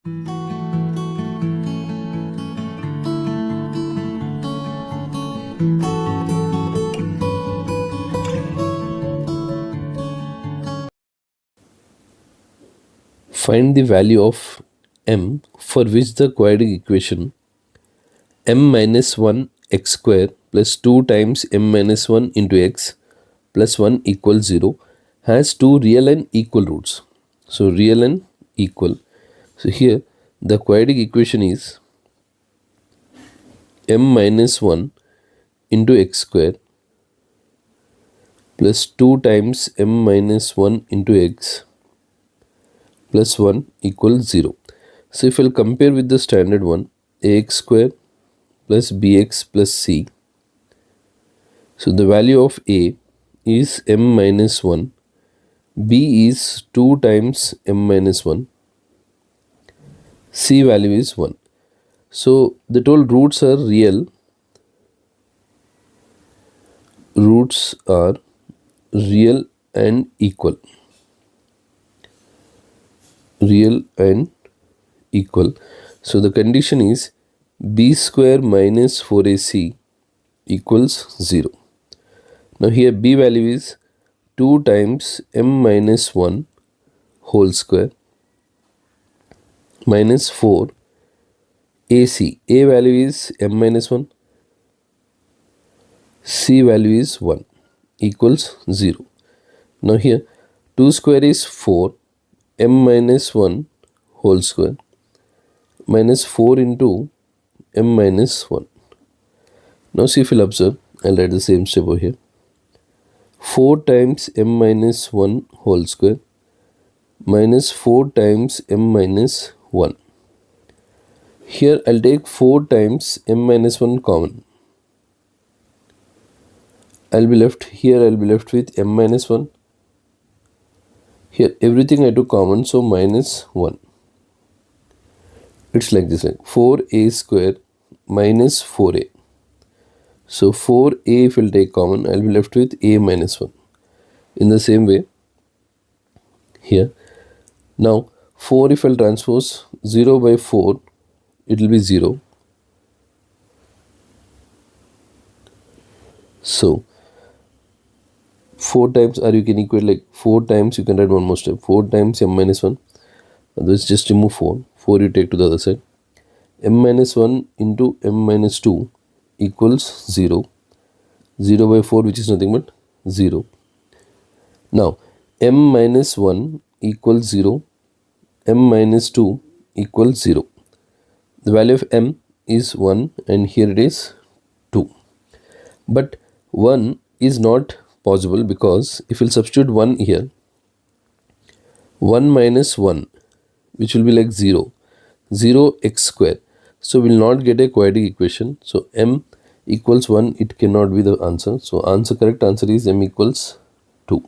Find the value of m for which the quadratic equation m minus 1 x square plus 2 times m minus 1 into x plus 1 equals 0 has two real and equal roots. So real and equal. So here the quadratic equation is m minus 1 into x square plus 2 times m minus 1 into x plus 1 equals 0. So if I'll compare with the standard one, ax square plus bx plus c. So the value of a is m minus 1, b is 2 times m minus 1, c value is 1. So the total roots are real. Roots are real and equal. Real and equal. So the condition is b square minus 4ac equals 0. Now here b value is 2 times m minus 1 whole square minus 4 ac. A value is m minus 1. C value is 1 equals 0. Now here 2 square is 4, m minus 1 whole square minus 4 into m minus 1. Now see if you'll observe, I'll write the same step over here. 4 times m minus 1 whole square minus 4 times m minus 1. Here I'll take 4 times m minus 1 common. I'll be left with m minus 1. Here everything I took common, so minus 1. It's like this, like 4a square minus 4a. So 4a if we'll take common, I'll be left with a minus 1. In the same way, here, now 4 if I'll transpose 0 by 4, it will be 0. So 4 times, or you can equate like 4 times, you can write one more step, 4 times m minus 1, otherwise just remove 4, 4 you take to the other side, m minus 1 into m minus 2 equals 0, 0 by 4 which is nothing but 0. Now m minus 1 equals 0, m minus 2 equals 0. The value of m is 1 and here it is 2. But 1 is not possible because if we'll substitute 1 here, 1 minus 1 which will be like 0, 0 x square. So we'll not get a quadratic equation. So m equals 1, it cannot be the answer. So correct answer is m equals 2.